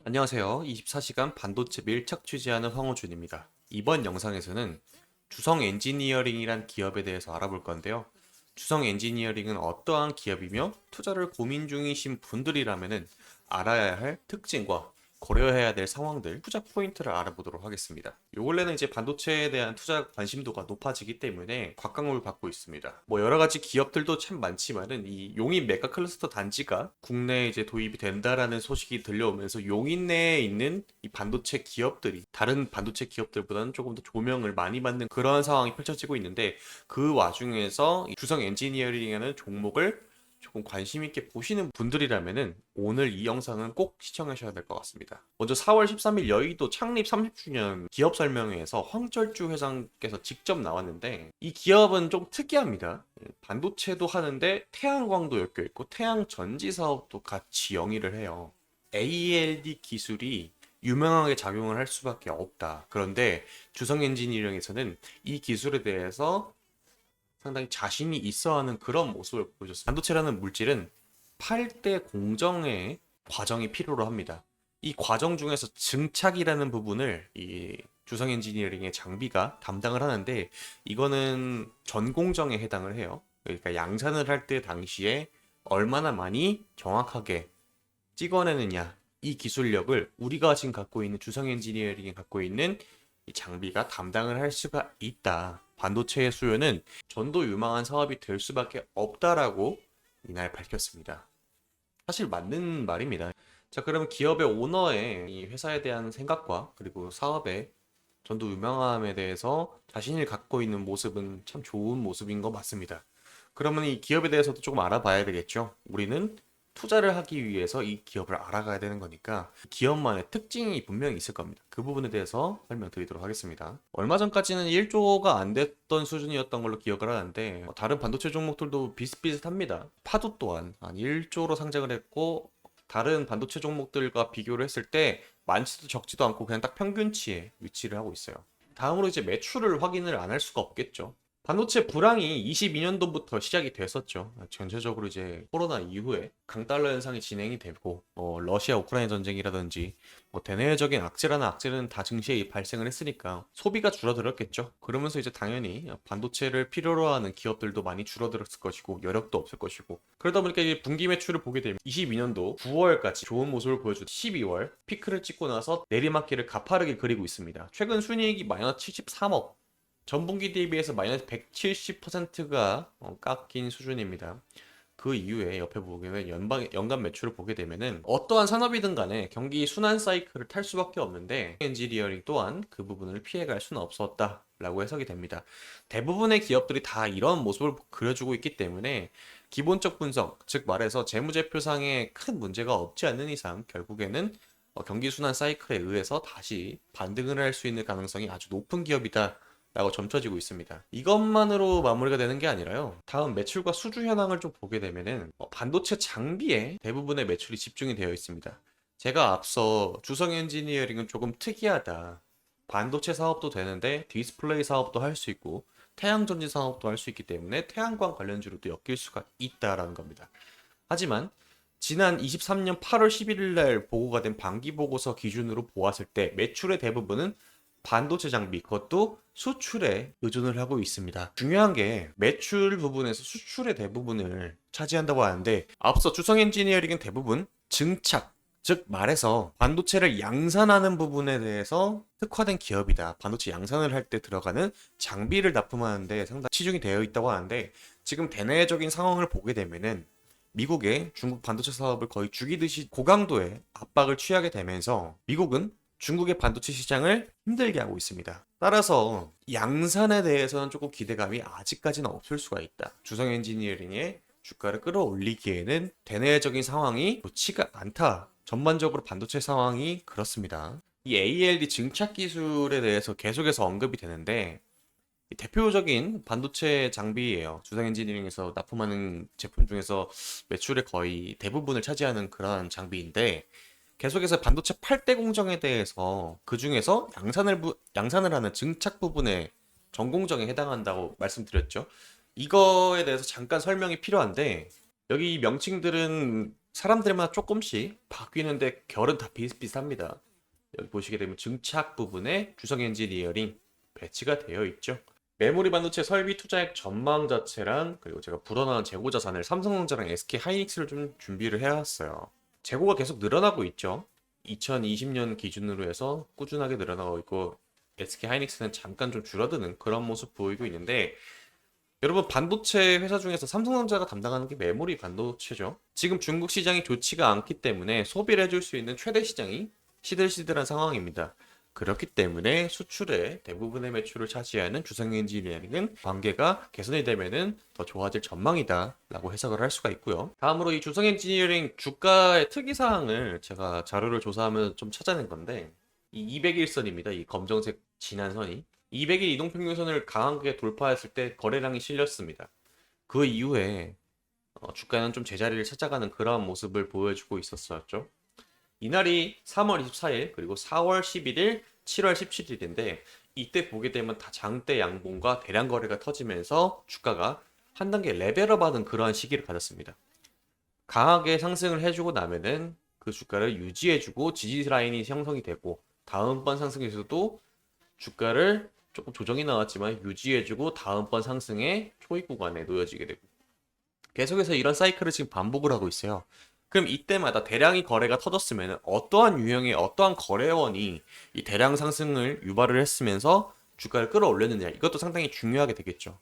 안녕하세요. 24시간 반도체 밀착 취재하는 황호준입니다. 이번 영상에서는 주성 엔지니어링이란 기업에 대해서 알아볼 건데요. 주성 엔지니어링은 어떠한 기업이며 투자를 고민 중이신 분들이라면 알아야 할 특징과 고려해야 될 상황들, 투자 포인트를 알아보도록 하겠습니다. 요 근래는 이제 반도체에 대한 투자 관심도가 높아지기 때문에 곽광을 받고 있습니다. 뭐 여러 가지 기업들도 참 많지만은 이 용인 메가 클러스터 단지가 국내에 이제 도입이 된다라는 소식이 들려오면서 용인 내에 있는 이 반도체 기업들이 다른 반도체 기업들보다는 조금 더 조명을 많이 받는 그런 상황이 펼쳐지고 있는데, 그 와중에서 이 주성 엔지니어링이라는 종목을 조금 관심 있게 보시는 분들이라면은 오늘 이 영상은 꼭 시청하셔야 될 것 같습니다. 먼저 4월 13일 여의도 창립 30주년 기업 설명회에서 황철주 회장께서 직접 나왔는데, 이 기업은 좀 특이합니다. 반도체도 하는데 태양광도 엮여 있고 태양 전지 사업도 같이 영위를 해요. ALD 기술이 유명하게 작용을 할 수밖에 없다. 그런데 주성 엔지니어링에서는 이 기술에 대해서 상당히 자신이 있어 하는 그런 모습을 보여줬어요. 반도체라는 물질은 8대 공정의 과정이 필요로 합니다. 이 과정 중에서 증착이라는 부분을 이 주성 엔지니어링의 장비가 담당을 하는데, 이거는 전공정에 해당을 해요. 그러니까 양산을 할 때 당시에 얼마나 많이 정확하게 찍어내느냐, 이 기술력을 우리가 지금 갖고 있는 주성 엔지니어링이 갖고 있는 이 장비가 담당을 할 수가 있다. 반도체의 수요는 전도 유망한 사업이 될 수밖에 없다라고 이날 밝혔습니다. 사실 맞는 말입니다. 자, 그러면 기업의 오너의 이 회사에 대한 생각과 그리고 사업의 전도 유망함에 대해서 자신이 갖고 있는 모습은 참 좋은 모습인 거 맞습니다. 그러면 이 기업에 대해서도 조금 알아봐야 되겠죠. 우리는 투자를 하기 위해서 이 기업을 알아가야 되는 거니까 기업만의 특징이 분명히 있을 겁니다. 그 부분에 대해서 설명드리도록 하겠습니다. 얼마 전까지는 1조가 안 됐던 수준이었던 걸로 기억을 하는데, 다른 반도체 종목들도 비슷비슷합니다. 파도 또한 한 1조로 상장을 했고, 다른 반도체 종목들과 비교를 했을 때 많지도 적지도 않고 그냥 딱 평균치에 위치를 하고 있어요. 다음으로 이제 매출을 확인을 안 할 수가 없겠죠. 반도체 불황이 22년도부터 시작이 됐었죠. 전체적으로 이제 코로나 이후에 강달러 현상이 진행이 되고, 러시아 우크라이나 전쟁이라든지 대내외적인 악재라는 악재는 다 증시에 발생을 했으니까 소비가 줄어들었겠죠. 그러면서 이제 당연히 반도체를 필요로 하는 기업들도 많이 줄어들었을 것이고 여력도 없을 것이고, 그러다 보니까 이제 분기 매출을 보게 되면 22년도 9월까지 좋은 모습을 보여주던 12월 피크를 찍고 나서 내리막길을 가파르게 그리고 있습니다. 최근 순이익이 마이너스 73억, 전분기 대비해서 마이너스 170%가 깎인 수준입니다. 그 이후에 옆에 보면 연간 매출을 보게 되면은 어떠한 산업이든 간에 경기 순환 사이클을 탈 수밖에 없는데, 엔지니어링 또한 그 부분을 피해갈 수는 없었다라고 해석이 됩니다. 대부분의 기업들이 다 이런 모습을 그려주고 있기 때문에 기본적 분석, 즉 말해서 재무제표상에 큰 문제가 없지 않는 이상 결국에는 경기 순환 사이클에 의해서 다시 반등을 할 수 있는 가능성이 아주 높은 기업이다 라고 점쳐지고 있습니다. 이것만으로 마무리가 되는 게 아니라요. 다음 매출과 수주 현황을 좀 보게 되면은 반도체 장비에 대부분의 매출이 집중이 되어 있습니다. 제가 앞서 주성 엔지니어링은 조금 특이하다, 반도체 사업도 되는데 디스플레이 사업도 할 수 있고 태양전지 사업도 할 수 있기 때문에 태양광 관련주로도 엮일 수가 있다라는 겁니다. 하지만 지난 23년 8월 11일 날 보고가 된 반기 보고서 기준으로 보았을 때 매출의 대부분은 반도체 장비, 그것도 수출에 의존을 하고 있습니다. 중요한 게 매출 부분에서 수출의 대부분을 차지한다고 하는데, 앞서 주성 엔지니어링은 대부분 증착, 즉 말해서 반도체를 양산하는 부분에 대해서 특화된 기업이다. 반도체 양산을 할 때 들어가는 장비를 납품하는 데 상당히 치중이 되어 있다고 하는데, 지금 대내적인 상황을 보게 되면은 미국의 중국 반도체 사업을 거의 죽이듯이 고강도의 압박을 취하게 되면서 미국은 중국의 반도체 시장을 힘들게 하고 있습니다. 따라서 양산에 대해서는 조금 기대감이 아직까지는 없을 수가 있다. 주성 엔지니어링의 주가를 끌어올리기에는 대내적인 상황이 좋지가 않다. 전반적으로 반도체 상황이 그렇습니다. 이 ALD 증착 기술에 대해서 계속해서 언급이 되는데, 대표적인 반도체 장비예요. 주성 엔지니어링에서 납품하는 제품 중에서 매출의 거의 대부분을 차지하는 그런 장비인데, 계속해서 반도체 8대 공정에 대해서 그 중에서 양산을 하는 증착 부분에 전공정에 해당한다고 말씀드렸죠. 이거에 대해서 잠깐 설명이 필요한데, 여기 명칭들은 사람들마다 조금씩 바뀌는데 결은 다 비슷비슷합니다. 여기 보시게 되면 증착 부분에 주성 엔지니어링 배치가 되어 있죠. 메모리 반도체 설비 투자액 전망 자체랑 그리고 제가 불어나는 재고 자산을 삼성전자랑 SK 하이닉스를 좀 준비를 해왔어요. 재고가 계속 늘어나고 있죠. 2020년 기준으로 해서 꾸준하게 늘어나고 있고 SK 하이닉스는 잠깐 좀 줄어드는 그런 모습 보이고 있는데, 여러분 반도체 회사 중에서 삼성전자가 담당하는 게 메모리 반도체죠. 지금 중국 시장이 좋지가 않기 때문에 소비를 해줄 수 있는 최대 시장이 시들시들한 상황입니다. 그렇기 때문에 수출의 대부분의 매출을 차지하는 주성 엔지니어링은 관계가 개선이 되면은 더 좋아질 전망이다 라고 해석을 할 수가 있고요. 다음으로 이 주성 엔지니어링 주가의 특이사항을 제가 자료를 조사하면서 좀 찾아낸 건데, 이 200일선입니다. 이 검정색 진한 선이 200일 이동평균선을 강하게 돌파했을 때 거래량이 실렸습니다. 그 이후에 주가는 좀 제자리를 찾아가는 그런 모습을 보여주고 있었죠. 이날이 3월 24일 그리고 4월 11일, 7월 17일인데 이때 보게 되면 다 장대 양봉과 대량 거래가 터지면서 주가가 한 단계 레벨업하는 그러한 시기를 가졌습니다. 강하게 상승을 해주고 나면은 그 주가를 유지해주고 지지 라인이 형성이 되고, 다음번 상승에서도 주가를 조금 조정이 나왔지만 유지해주고 다음번 상승의 초입 구간에 놓여지게 되고, 계속해서 이런 사이클을 지금 반복을 하고 있어요. 그럼 이때마다 대량이 거래가 터졌으면 어떠한 유형의 어떠한 거래원이 이 대량 상승을 유발을 했으면서 주가를 끌어올렸느냐, 이것도 상당히 중요하게 되겠죠.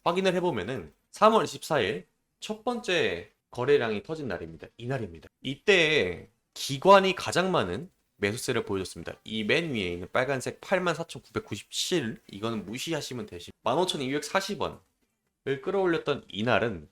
확인을 해보면은 3월 24일 첫 번째 거래량이 터진 날입니다. 이날입니다. 이때 기관이 가장 많은 매수세를 보여줬습니다. 이 맨 위에 있는 빨간색 84,997, 이거는 무시하시면 되시. 15,240원을 끌어올렸던 이날은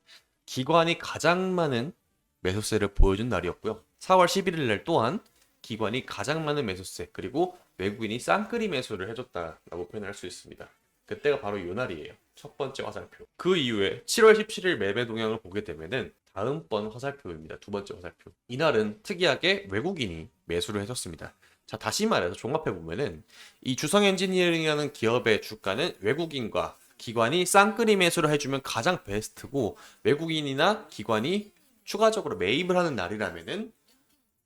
기관이 가장 많은 매수세를 보여준 날이었고요. 4월 11일 날 또한 기관이 가장 많은 매수세, 그리고 외국인이 쌍끌이 매수를 해줬다라고 표현할 수 있습니다. 그때가 바로 이 날이에요. 첫 번째 화살표. 그 이후에 7월 17일 매매 동향을 보게 되면은 다음번 화살표입니다. 두 번째 화살표. 이날은 특이하게 외국인이 매수를 해줬습니다. 자, 다시 말해서 종합해 보면은 이 주성 엔지니어링이라는 기업의 주가는 외국인과 기관이 쌍끌이 매수를 해주면 가장 베스트고, 외국인이나 기관이 추가적으로 매입을 하는 날이라면은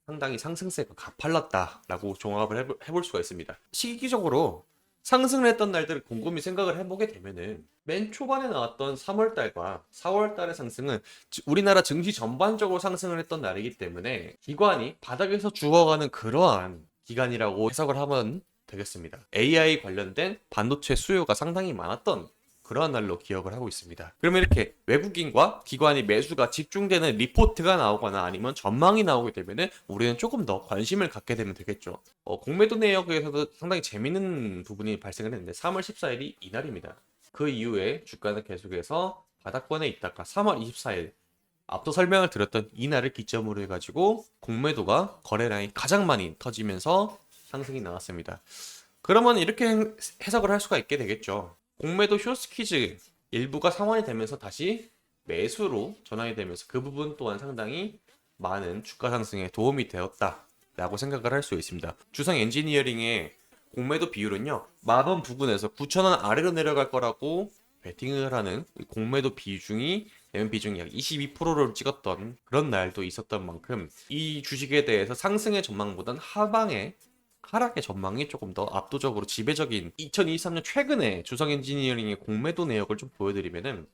상당히 상승세가 가팔랐다라고 종합을 해볼 수가 있습니다. 시기적으로 상승을 했던 날들을 곰곰이 생각을 해보게 되면은 맨 초반에 나왔던 3월달과 4월달의 상승은 우리나라 증시 전반적으로 상승을 했던 날이기 때문에 기관이 바닥에서 죽어가는 그러한 기간이라고 해석을 하면 되겠습니다. AI 관련된 반도체 수요가 상당히 많았던 그러한 날로 기억을 하고 있습니다. 그러면 이렇게 외국인과 기관이 매수가 집중되는 리포트가 나오거나 아니면 전망이 나오게 되면은 우리는 조금 더 관심을 갖게 되면 되겠죠. 공매도 내역에서도 상당히 재밌는 부분이 발생을 했는데 3월 14일이 이날입니다. 그 이후에 주가는 계속해서 바닥권에 있다가 3월 24일 앞서 설명을 드렸던 이날을 기점으로 해가지고 공매도가 거래량이 가장 많이 터지면서 상승이 나왔습니다. 그러면 이렇게 해석을 할 수가 있게 되겠죠. 공매도 쇼스퀴즈 일부가 상환이 되면서 다시 매수로 전환이 되면서 그 부분 또한 상당히 많은 주가 상승에 도움이 되었다라고 생각을 할 수 있습니다. 주성 엔지니어링의 공매도 비율은요, 10,000원 부근에서 9,000원 아래로 내려갈 거라고 베팅을 하는 공매도 비중이 매매 비중이 약 22%를 찍었던 그런 날도 있었던 만큼 이 주식에 대해서 상승의 전망보다는 하락의 전망이 조금 더 압도적으로 지배적인 2023년 최근에 주성 엔지니어링의 공매도 내역을 좀 보여드리면은,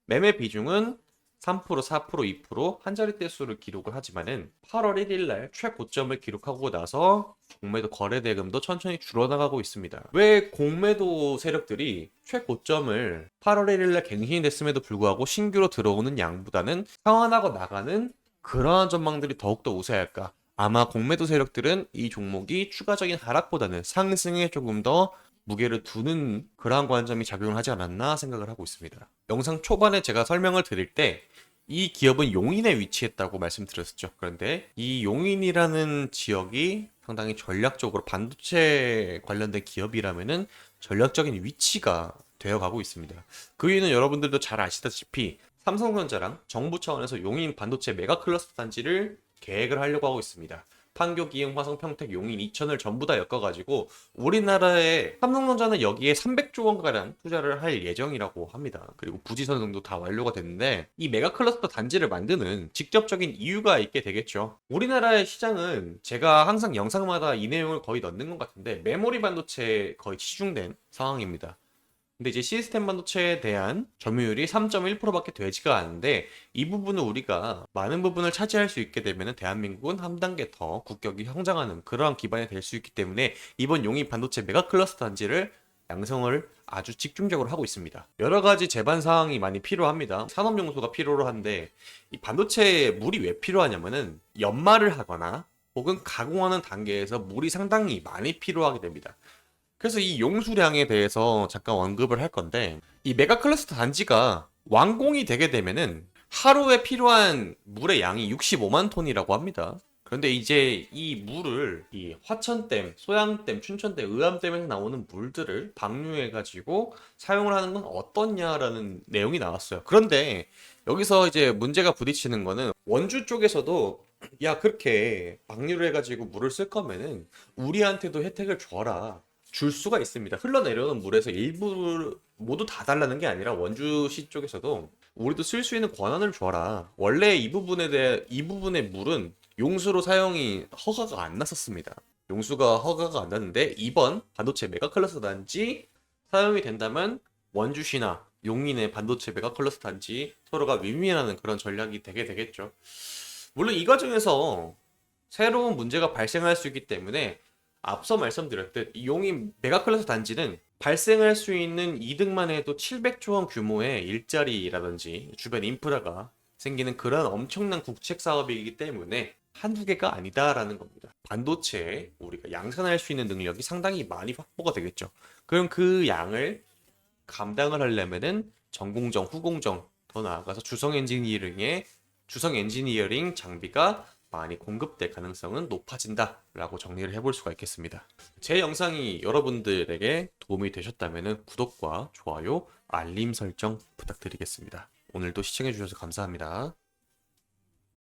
매매 비중은 3%, 4%, 2% 한 자릿대 수를 기록을 하지만은 8월 1일 날 최고점을 기록하고 나서 공매도 거래 대금도 천천히 줄어나가고 있습니다. 왜 공매도 세력들이 최고점을 8월 1일 날 갱신이 됐음에도 불구하고 신규로 들어오는 양보다는 상환하고 나가는 그러한 전망들이 더욱더 우세할까? 아마 공매도 세력들은 이 종목이 추가적인 하락보다는 상승에 조금 더 무게를 두는 그러한 관점이 작용을 하지 않았나 생각을 하고 있습니다. 영상 초반에 제가 설명을 드릴 때 이 기업은 용인에 위치했다고 말씀드렸었죠. 그런데 이 용인이라는 지역이 상당히 전략적으로 반도체 관련된 기업이라면은 전략적인 위치가 되어가고 있습니다. 그 이유는 여러분들도 잘 아시다시피 삼성전자랑 정부 차원에서 용인 반도체 메가 클러스터 단지를 계획을 하려고 하고 있습니다. 판교, 기흥, 화성, 평택, 용인, 이천을 전부 다 엮어가지고 우리나라의 삼성전자는 여기에 300조 원가량 투자를 할 예정이라고 합니다. 그리고 부지 선정도 다 완료가 됐는데 이 메가 클러스터 단지를 만드는 직접적인 이유가 있게 되겠죠. 우리나라의 시장은 제가 항상 영상마다 이 내용을 거의 넣는 것 같은데 메모리 반도체에 거의 치중된 상황입니다. 근데 이제 시스템 반도체에 대한 점유율이 3.1%밖에 되지가 않는데 이 부분을 우리가 많은 부분을 차지할 수 있게 되면 대한민국은 한 단계 더 국격이 성장하는 그러한 기반이 될 수 있기 때문에 이번 용인 반도체 메가 클러스터 단지를 양성을 아주 집중적으로 하고 있습니다. 여러 가지 제반 사항이 많이 필요합니다. 산업 용소가 필요로 한데 이 반도체에 물이 왜 필요하냐면은 연마를 하거나 혹은 가공하는 단계에서 물이 상당히 많이 필요하게 됩니다. 그래서 이 용수량에 대해서 잠깐 언급을 할 건데 이 메가 클러스터 단지가 완공이 되게 되면은 하루에 필요한 물의 양이 65만 톤이라고 합니다. 그런데 이제 이 물을 이 화천댐, 소양댐, 춘천댐, 의암댐에서 나오는 물들을 방류해가지고 사용을 하는 건 어떻냐라는 내용이 나왔어요. 그런데 여기서 이제 문제가 부딪히는 거는 원주 쪽에서도 야 그렇게 방류를 해가지고 물을 쓸 거면은 우리한테도 혜택을 줘라. 줄 수가 있습니다. 흘러내려오는 물에서 일부를 모두 다 달라는 게 아니라 원주시 쪽에서도 우리도 쓸 수 있는 권한을 줘라. 원래 이 부분에 대해 이 부분의 물은 용수로 사용이 허가가 안 났었습니다. 용수가 허가가 안 났는데 이번 반도체 메가 클러스터 단지 사용이 된다면 원주시나 용인의 반도체 메가 클러스터 단지 서로가 윈윈하는 그런 전략이 되게 되겠죠. 물론 이 과정에서 새로운 문제가 발생할 수 있기 때문에 앞서 말씀드렸듯 이 용인 메가클래스 단지는 발생할 수 있는 이득만 해도 700조 원 규모의 일자리라든지 주변 인프라가 생기는 그런 엄청난 국책 사업이기 때문에 한두 개가 아니다라는 겁니다. 반도체에 우리가 양산할 수 있는 능력이 상당히 많이 확보가 되겠죠. 그럼 그 양을 감당을 하려면은 전공정, 후공정, 더 나아가서 주성 엔지니어링 장비가 많이 공급될 가능성은 높아진다라고 정리를 해볼 수가 있겠습니다. 제 영상이 여러분들에게 도움이 되셨다면 구독과 좋아요, 알림 설정 부탁드리겠습니다. 오늘도 시청해주셔서 감사합니다.